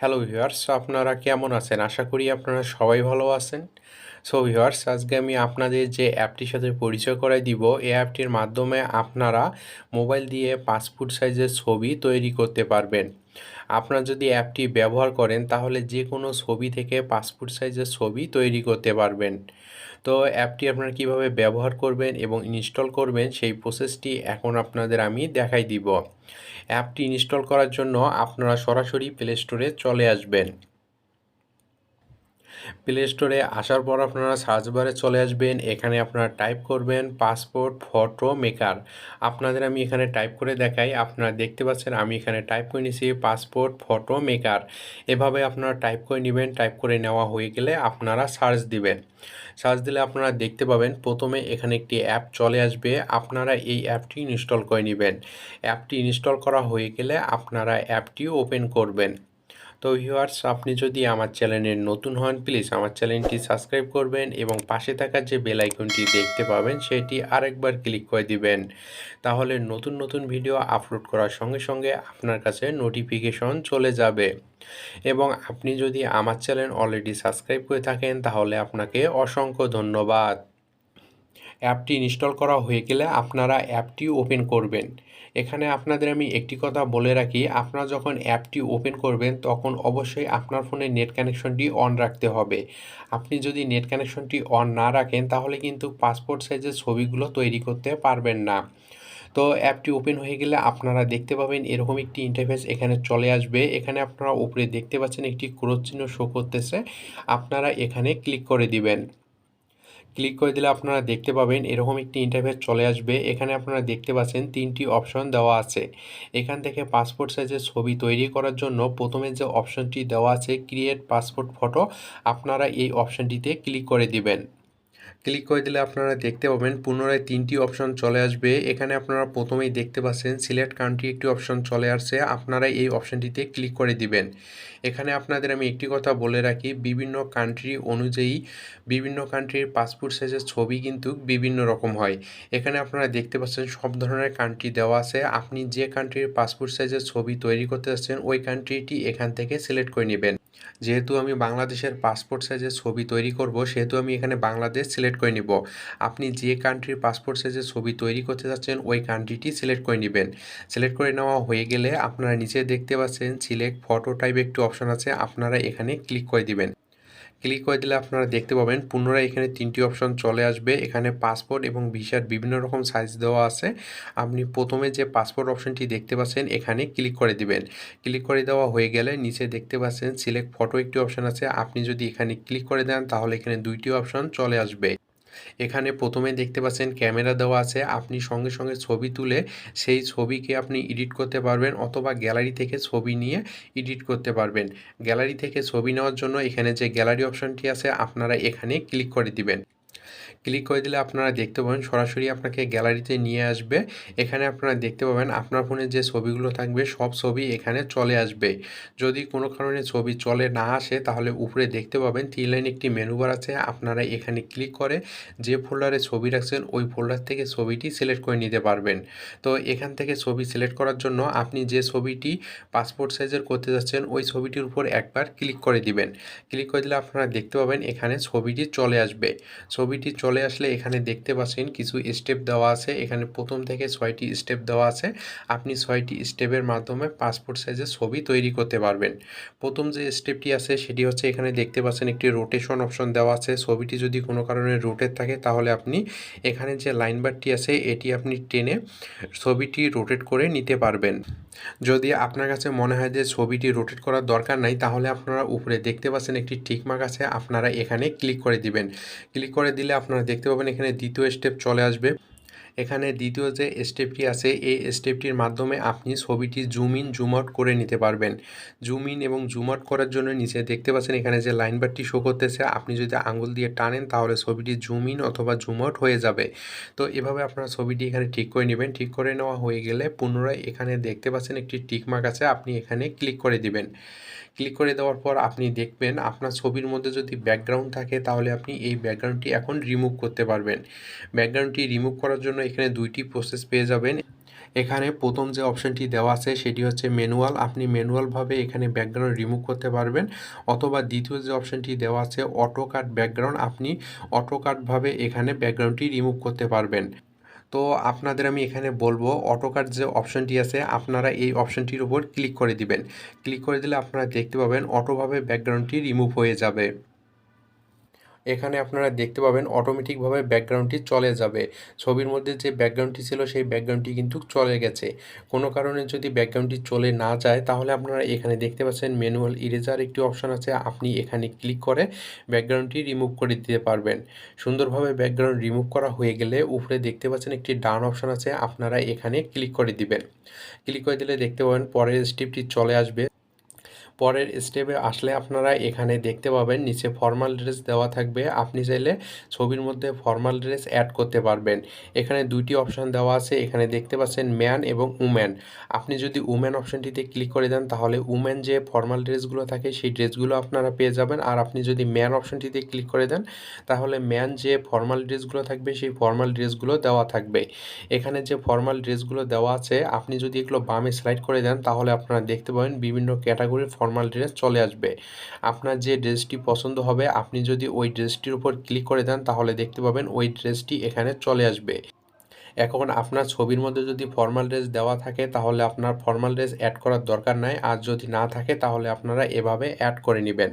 Hello viewers, আপনারা কেমন আছেন? আশা করি আপনারা সবাই ভালো আছেন। সো ভিউয়ার্স, আজকে আমি আপনাদের যে অ্যাপটির সাথে পরিচয় করায় দিব, এই অ্যাপটির মাধ্যমে আপনারা মোবাইল দিয়ে পাসপোর্ট সাইজের ছবি তৈরি করতে পারবেন। আপনারা যদি অ্যাপটি ব্যবহার করেন তাহলে যে কোনো ছবি থেকে পাসপোর্ট সাইজের ছবি তৈরি করতে পারবেন। তো অ্যাপটি আপনারা কিভাবে ব্যবহার করবেন এবং ইনস্টল করবেন সেই প্রসেসটি এখন আপনাদের আমি দেখাই দিব। অ্যাপটি ইনস্টল করার জন্য আপনারা সরাসরি প্লে স্টোরে চলে আসবেন। প্লে স্টোরে আসার পর আপনারা সার্চ বারে চলে আসবেন। এখানে আপনারা টাইপ করবেন পাসপোর্ট ফটো মেকার। আপনাদের আমি এখানে টাইপ করে দেখাই। আপনারা দেখতে পাচ্ছেন আমি এখানে টাইপ করে নিয়েছি পাসপোর্ট ফটো মেকার। এভাবে আপনারা টাইপ করে নেবেন। টাইপ করে নেওয়া হয়ে গেলে আপনারা সার্চ দিবেন। সার্চ দিলে আপনারা দেখতে পাবেন প্রথমে এখানে একটি অ্যাপ চলে আসবে। আপনারা এই অ্যাপটি ইনস্টল করে নেবেন। অ্যাপটি ইনস্টল করা হয়ে গেলে আপনারা অ্যাপটি ওপেন করবেন। তো ভিউয়ার্স, আপনি যদি আমার চ্যানেলের নতুন হন প্লিজ আমার চ্যানেলটি সাবস্ক্রাইব করবেন এবং পাশে থাকা যে বেল আইকনটি দেখতে পাবেন সেটি আরেকবার ক্লিক করে দিবেন। তাহলে নতুন নতুন ভিডিও আপলোড করার সঙ্গে সঙ্গে আপনার কাছে নোটিফিকেশন চলে যাবে। এবং আপনি যদি আমার চ্যানেল অলরেডি সাবস্ক্রাইব করে থাকেন তাহলে আপনাকে অসংখ্য ধন্যবাদ। অ্যাপটি ইনস্টল করা হয়ে গেলে আপনারা অ্যাপটি ওপেন করবেন। এখানে আপনাদের আমি একটি কথা বলে রাখি, আপনারা যখন অ্যাপটি ওপেন করবেন তখন অবশ্যই আপনার ফোনে নেট কানেকশনটি অন রাখতে হবে। আপনি যদি নেট কানেকশনটি অন না রাখেন তাহলে কিন্তু পাসপোর্ট সাইজের ছবিগুলো তৈরি করতে পারবেন না। তো অ্যাপটি ওপেন হয়ে গেলে আপনারা দেখতে পাবেন এরকম একটি ইন্টারফেস এখানে চলে আসবে। এখানে আপনারা উপরে দেখতে পাচ্ছেন একটি ক্রস চিহ্ন শো করতেছে। আপনারা এখানে ক্লিক করে দিবেন। ক্লিক করে দিলে আপনারা দেখতে পাবেন এরকম একটি ইন্টারফেস চলে আসবে। এখানে আপনারা দেখতে পাচ্ছেন ৩টি অপশন দেওয়া আছে। এখান থেকে পাসপোর্ট সাইজের ছবি তৈরি করার জন্য প্রথমে যে অপশনটি দেওয়া আছে ক্রিয়েট পাসপোর্ট ফটো, আপনারা এই অপশনটিতে ক্লিক করে দিবেন। ক্লিক করে দিলে আপনারা দেখতে পাবেন পুনরায় ৩টি অপশন চলে আসবে। এখানে আপনারা প্রথমেই দেখতে পাচ্ছেন সিলেক্ট কান্ট্রি একটি অপশন চলে আসছে। আপনারা এই অপশনটিতে ক্লিক করে দিবেন। এখানে আপনাদের আমি একটি কথা বলে রাখি, বিভিন্ন কান্ট্রি অনুযায়ী বিভিন্ন কান্ট্রির পাসপোর্ট সাইজের ছবি কিন্তু বিভিন্ন রকম হয়। এখানে আপনারা দেখতে পাচ্ছেন সব ধরনের কান্ট্রি দেওয়া আছে। আপনি যে কান্ট্রির পাসপোর্ট সাইজের ছবি তৈরি করতে যাচ্ছেন ওই কান্ট্রিটি এখান থেকে সিলেক্ট করে নেবেন। যেহেতু আমি বাংলাদেশের পাসপোর্ট সাইজের ছবি তৈরি করব সেহেতু আমি এখানে বাংলাদেশ সিলেক্ট করে নিব। আপনি যে কান্ট্রির পাসপোর্ট সাইজের ছবি তৈরি করতে যাচ্ছেন ওই কান্ট্রিটি সিলেক্ট করে নেবেন। সিলেক্ট করে নেওয়া হয়ে গেলে আপনারা নিচে দেখতে পাচ্ছেন সিলেক্ট ফটো টাইপ একটি অপশন আছে, আপনারা এখানে ক্লিক করে দিবেন। ক্লিক করে দিলে আপনারা দেখতে পাবেন পুনরায় এখানে ৩টি অপশন চলে আসবে। এখানে পাসপোর্ট এবং ভিসার বিভিন্ন রকম সাইজ দেওয়া আছে। আপনি প্রথমে যে পাসপোর্ট অপশনটি দেখতে পাচ্ছেন এখানে ক্লিক করে দিবেন। ক্লিক করে দেওয়া হয়ে গেলে নিচে দেখতে পাচ্ছেন সিলেক্ট ফটো একটি অপশন আছে। আপনি যদি এখানে ক্লিক করে দেন তাহলে এখানে ২টি অপশন চলে আসবে। এখানে প্রথমে দেখতে পাচ্ছেন ক্যামেরা দেওয়া আছে। আপনি সঙ্গে সঙ্গে ছবি তুলে সেই ছবিকে আপনি এডিট করতে পারবেন অথবা গ্যালারি থেকে ছবি নিয়ে এডিট করতে পারবেন। গ্যালারি থেকে ছবি নেওয়ার জন্য এখানে যে গ্যালারি অপশনটি আছে আপনারা এখানে ক্লিক করে দিবেন। ক্লিক করে দিলে আপনারা দেখতে পাবেন সরাসরি আপনাকে গ্যালারিতে নিয়ে আসবে। এখানে আপনারা দেখতে পাবেন আপনার ফোনে যে ছবিগুলো থাকবে সব ছবি এখানে চলে আসবে। যদি কোনো কারণে ছবি চলে না আসে তাহলে উপরে দেখতে পাবেন ৩ লাইন একটি মেনু বার আছে। আপনারা এখানে ক্লিক করে যে ফোল্ডারে ছবি রাখছেন ওই ফোল্ডার থেকে ছবিটি সিলেক্ট করে নিতে পারবেন। তো এখান থেকে ছবি সিলেক্ট করার জন্য আপনি যে ছবিটি পাসপোর্ট সাইজের করতে যাচ্ছেন ওই ছবিটির উপর একবার ক্লিক করে দিবেন। ক্লিক করে দিলে আপনারা দেখতে পাবেন এখানে ছবিটি চলে আসবে। ছবিটি চলে আসলে এখানে দেখতে পাচ্ছেন কিছু স্টেপ দেওয়া আছে। এখানে প্রথম থেকে ৬টি স্টেপ দেওয়া আছে। আপনি ৬টি স্টেপের মাধ্যমে পাসপোর্ট সাইজের ছবি তৈরি করতে পারবেন। প্রথম যে স্টেপটি আছে সেটি হচ্ছে এখানে দেখতে পাচ্ছেন একটি রোটেশন অপশন দেওয়া আছে। ছবিটি যদি কোনো কারণে রোটেট থাকে তাহলে আপনি এখানে যে লাইন বারটি আছে এটি আপনি টেনে ছবিটি রোটেট করে নিতে পারবেন। যদি আপনার কাছে মনে হয় যে ছবিটি রোটেট করার দরকার নাই তাহলে আপনারা উপরে দেখতে পাচ্ছেন একটি টিক মার্ক আছে, আপনারা এখানে ক্লিক করে দিবেন। ক্লিক করে দিলে আপনারা দেখতে পাবেন এখানে দ্বিতীয় স্টেপ চলে আসবে। এখানে দ্বিতীয় যে স্টেপটি আছে এই স্টেপটির মাধ্যমে আপনি ছবিটি জুম ইন জুম আউট করে নিতে পারবেন। জুম ইন এবং জুম আউট করার জন্য নিচে দেখতে পাচ্ছেন এখানে যে লাইন বারটি শো করতেছে, আপনি যদি আঙুল দিয়ে টানেন তাহলে ছবিটি জুম ইন অথবা জুম আউট হয়ে যাবে। তো এভাবে আপনারা ছবিটি এখানে ঠিক করে নেবেন। ঠিক করে নেওয়া হয়ে গেলে পুনরায় এখানে দেখতে পাচ্ছেন একটি টিক মার্ক আছে, আপনি এখানে ক্লিক করে দিবেন। ক্লিক করে দেওয়ার পর আপনি দেখবেন আপনার ছবির মধ্যে যদি ব্যাকগ্রাউন্ড থাকে তাহলে আপনি এই ব্যাকগ্রাউন্ডটি এখন রিমুভ করতে পারবেন। ব্যাকগ্রাউন্ডটি রিমুভ করার জন্য এখানে ২টি প্রসেস পেয়ে যাবেন। এখানে প্রথম যে অপশনটি দেওয়া আছে সেটি হচ্ছে ম্যানুয়াল। আপনি ম্যানুয়ালভাবে এখানে ব্যাকগ্রাউন্ড রিমুভ করতে পারবেন, অথবা দ্বিতীয় যে অপশনটি দেওয়া আছে অটো কাট ব্যাকগ্রাউন্ড, আপনি অটো কাটভাবে এখানে ব্যাকগ্রাউন্ডটি রিমুভ করতে পারবেন। তো আপনাদের আমি এখানে বলবো অটো কাট যে অপশনটি আছে আপনারা এই অপশনটির উপর ক্লিক করে দিবেন। ক্লিক করে দিলে আপনারা দেখতে পাবেন অটোভাবে ব্যাকগ্রাউন্ডটি রিমুভ হয়ে যাবে। এখানে আপনারা দেখতে পাবেন অটোমেটিকভাবে ব্যাকগ্রাউন্ডটি চলে যাবে। ছবির মধ্যে যে ব্যাকগ্রাউন্ডটি ছিল সেই ব্যাকগ্রাউন্ডটি কিন্তু চলে গেছে। কোনো কারণে যদি ব্যাকগ্রাউন্ডটি চলে না যায় তাহলে আপনারা এখানে দেখতে পাচ্ছেন ম্যানুয়াল ইরেজার একটি অপশন আছে, আপনি এখানে ক্লিক করে ব্যাকগ্রাউন্ডটি রিমুভ করে দিতে পারবেন। সুন্দরভাবে ব্যাকগ্রাউন্ড রিমুভ করা হয়ে গেলে উপরে দেখতে পাচ্ছেন একটি ডান অপশন আছে, আপনারা এখানে ক্লিক করে দিবেন। ক্লিক করে দিলে দেখতে পাবেন পরের স্টেপটি চলে আসবে। পরের স্টেপে আসলে আপনারা এখানে দেখতে পাবেন নিচে ফর্মাল ড্রেস দেওয়া থাকবে, আপনি চাইলে ছবির মধ্যে ফর্মাল ড্রেস অ্যাড করতে পারবেন। এখানে দুইটি অপশন দেওয়া আছে, এখানে দেখতে পাচ্ছেন ম্যান এবং উম্যান। আপনি যদি উম্যান অপশনটিতে ক্লিক করে দেন তাহলে উম্যান যে ফর্মাল ড্রেসগুলো থাকে সেই ড্রেসগুলো আপনারা পেয়ে যাবেন, আর আপনি যদি ম্যান অপশনটিতে ক্লিক করে দেন তাহলে ম্যান যে ফর্মাল ড্রেসগুলো থাকবে সেই ফর্মাল ড্রেসগুলো দেওয়া থাকবে। এখানে যে ফর্মাল ড্রেসগুলো দেওয়া আছে আপনি যদি এগুলো বামে স্লাইড করে দেন তাহলে আপনারা দেখতে পাবেন বিভিন্ন ক্যাটাগরির ফর্মাল ড্রেস চলে আসবে। আপনার যে ড্রেসটি পছন্দ হবে আপনি যদি ওই ড্রেসটির উপর ক্লিক করে দেন তাহলে দেখতে পাবেন ওই ড্রেসটি এখানে চলে আসবে। এখন আপনার ছবির মধ্যে যদি ফর্মাল ড্রেস দেওয়া থাকে তাহলে আপনার ফর্মাল ড্রেস অ্যাড করার দরকার নাই, আর যদি না থাকে তাহলে আপনারা এভাবে অ্যাড করে নেবেন।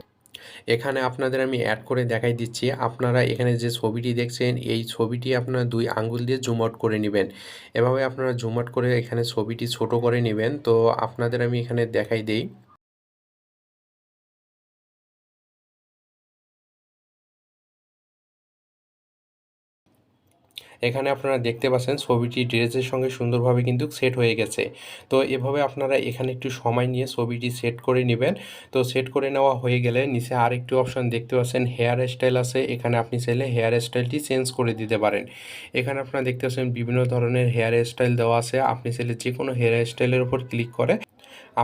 এখানে আপনাদের আমি অ্যাড করে দেখাই দিচ্ছি। আপনারা এখানে যে ছবিটি দেখছেন এই ছবিটি আপনারা 2 আঙ্গুল দিয়ে জুম আউট করে নেবেন। এভাবে আপনারা জুম আউট করে এখানে ছবিটি ছোট করে নেবেন। তো আপনাদের আমি এখানে দেখাই দেই। এখানে আপনারা দেখতে পাচ্ছেন ছবিটি ড্রেসের সঙ্গে সুন্দরভাবে কিন্তু সেট হয়ে গেছে। তো এভাবে আপনারা এখানে একটু সময় নিয়ে ছবিটি সেট করে নেবেন। তো সেট করে নেওয়া হয়ে গেলে নিচে আরেকটি অপশন দেখতে পাচ্ছেন হেয়ার স্টাইল আছে, এখানে আপনি চাইলে হেয়ার স্টাইলটি চেঞ্জ করে দিতে পারেন। এখানে আপনারা দেখতে পাচ্ছেন বিভিন্ন ধরনের হেয়ার স্টাইল দেওয়া আছে, আপনি চাইলে যে কোনো হেয়ার স্টাইলের উপর ক্লিক করে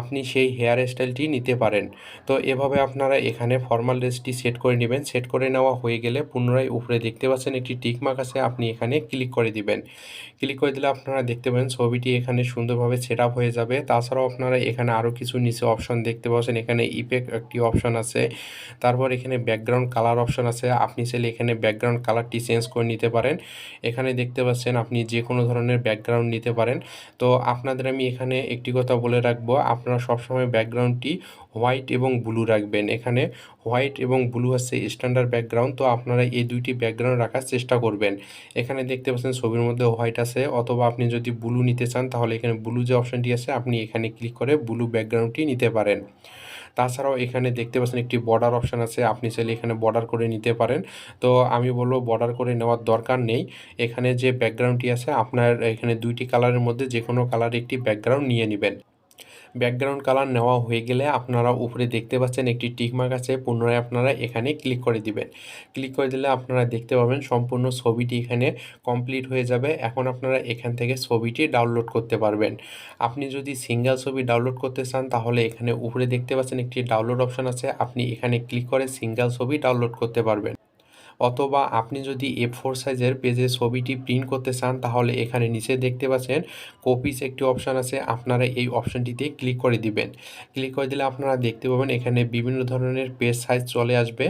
আপনি সেই হেয়ার স্টাইলটি নিতে পারেন। তো এভাবে আপনারা এখানে ফর্মাল ড্রেসটি সেট করে নেবেন। সেট করে নেওয়া হয়ে গেলে পুনরায় উপরে দেখতে পাচ্ছেন একটি টিক মার্ক আছে, আপনি এখানে ক্লিক করে দিবেন। ক্লিক করে দিলে আপনারা দেখতে পাবেন ছবিটি এখানে সুন্দরভাবে সেট আপ হয়ে যাবে। তাছাড়াও আপনারা এখানে আরও কিছু নিচে অপশন দেখতে পাচ্ছেন, এখানে ইফেক্ট একটি অপশন আছে, তারপর এখানে ব্যাকগ্রাউন্ড কালার অপশন আছে, আপনি চাইলে এখানে ব্যাকগ্রাউন্ড কালারটি চেঞ্জ করে নিতে পারেন। এখানে দেখতে পাচ্ছেন আপনি যে কোনো ধরনের ব্যাকগ্রাউন্ড নিতে পারেন। তো আপনাদের আমি এখানে একটি কথা বলে রাখবো, আপনারা সবসময় ব্যাকগ্রাউন্ডটি হোয়াইট এবং ব্লু রাখবেন। এখানে হোয়াইট এবং ব্লু হচ্ছে স্ট্যান্ডার্ড ব্যাকগ্রাউন্ড, তো আপনারা এই দুইটি ব্যাকগ্রাউন্ড রাখার চেষ্টা করবেন। এখানে দেখতে পাচ্ছেন ছবির মধ্যে হোয়াইট আছে, অথবা আপনি যদি ব্লু নিতে চান তাহলে এখানে ব্লু যে অপশনটি আছে আপনি এখানে ক্লিক করে ব্লু ব্যাকগ্রাউন্ডটি নিতে পারেন। তাছাড়াও এখানে দেখতে পাচ্ছেন একটি বর্ডার অপশন আছে, আপনি চাইলে এখানে বর্ডার করে নিতে পারেন। তো আমি বলবো বর্ডার করে নেওয়ার দরকার নেই। এখানে যে ব্যাকগ্রাউন্ডটি আছে আপনার এখানে দুইটি কালারের মধ্যে যে কোনো কালারে একটি ব্যাকগ্রাউন্ড নিয়ে নেবেন। ব্যাকগ্রাউন্ড কালার নেওয়া হয়ে গেলে আপনারা উপরে দেখতে পাচ্ছেন একটি টিক মার্ক আছে, পুনরায় আপনারা এখানে ক্লিক করে দিবেন। ক্লিক করে দিলে আপনারা দেখতে পাবেন সম্পূর্ণ ছবিটি এখানে কমপ্লিট হয়ে যাবে। এখন আপনারা এখান থেকে ছবিটি ডাউনলোড করতে পারবেন। আপনি যদি সিঙ্গেল ছবি ডাউনলোড করতে চান তাহলে এখানে উপরে দেখতে পাচ্ছেন একটি ডাউনলোড অপশন আছে, আপনি এখানে ক্লিক করে সিঙ্গেল ছবি ডাউনলোড করতে পারবেন। অথবা আপনি যদি A4 সাইজের পেজে ছবিটি প্রিন্ট করতে চান তাহলে এখানে নিচে দেখতে পাচ্ছেন কপিস একটি অপশান আছে, আপনারা এই অপশানটিতে ক্লিক করে দিবেন। ক্লিক করে দিলে আপনারা দেখতে পাবেন এখানে বিভিন্ন ধরনের পেজ সাইজ চলে আসবে।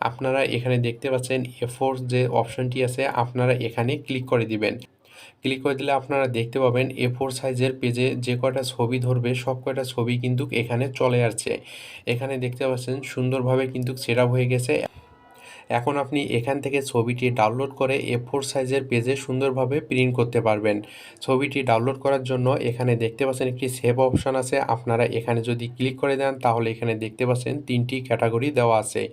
আপনারা এখানে দেখতে পাচ্ছেন A4 যে অপশানটি আছে আপনারা এখানে ক্লিক করে দিবেন। ক্লিক করে দিলে আপনারা দেখতে পাবেন A4 সাইজের পেজে যে কয়টা ছবি ধরবে সব কয়টা ছবি কিন্তু এখানে চলে আসছে। এখানে দেখতে পাচ্ছেন সুন্দরভাবে কিন্তু সেটআপ হয়ে গেছে। এখন আপনি এখান থেকে ছবিটি ডাউনলোড করে A4 সাইজের পেজে সুন্দরভাবে প্রিন্ট করতে পারবেন। ছবিটি ডাউনলোড করার জন্য এখানে দেখতে পাচ্ছেন একটি সেভ অপশন আছে, আপনারা এখানে যদি ক্লিক করে দেন তাহলে এখানে দেখতে পাচ্ছেন 3টি ক্যাটাগরি দেওয়া আছে।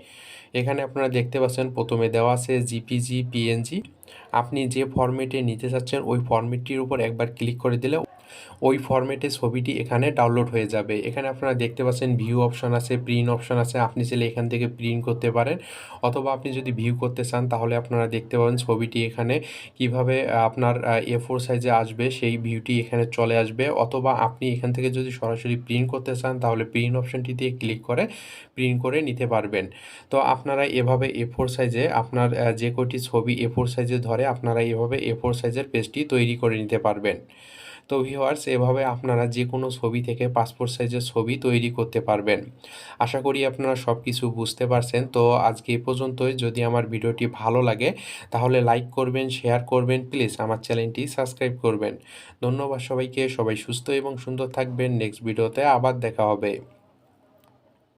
এখানে আপনারা দেখতে পাচ্ছেন প্রথমে দেওয়া আছে জিপিজি, পিএনজি। আপনি যে ফরম্যাটে নিতে চাচ্ছেন ওই ফরম্যাটটির উপর একবার ক্লিক করে দিলে ওই ফরম্যাটে ছবিটি এখানে ডাউনলোড হয়ে যাবে। এখানে আপনারা দেখতে পাচ্ছেন ভিউ অপশন আছে, প্রিন্ট অপশন আছে, আপনি চাইলে এখান থেকে প্রিন্ট করতে পারেন, অথবা আপনি যদি ভিউ করতে চান তাহলে আপনারা দেখতে পাবেন ছবিটি এখানে কিভাবে আপনার A4 সাইজে আসবে সেই ভিউটি এখানে চলে আসবে, অথবা আপনি এখান থেকে যদি সরাসরি প্রিন্ট করতে চান তাহলে প্রিন্ট অপশনটিতে ক্লিক করে প্রিন্ট করে নিতে পারবেন। তো আপনারা এভাবে A4 সাইজে আপনার যে কয়টি ছবি A4 সাইজে ধরে আপনারা এভাবে A4 সাইজের পেজটি তৈরি করে নিতে পারবেন। তো ভিউয়ার্স এভাবে আপনারা যেকোনো ছবি থেকে পাসপোর্ট সাইজের ছবি তৈরি করতে পারবেন। আশা করি আপনারা সবকিছু বুঝতে পারছেন। তো আজকে এই পর্যন্তই। যদি আমার ভিডিওটি ভালো লাগে তাহলে লাইক করবেন, শেয়ার করবেন। প্লিজ আমার চ্যানেলটি সাবস্ক্রাইব করবেন। ধন্যবাদ সবাইকে। সবাই সুস্থ এবং সুন্দর থাকবেন। নেক্সট ভিডিওতে আবার দেখা হবে।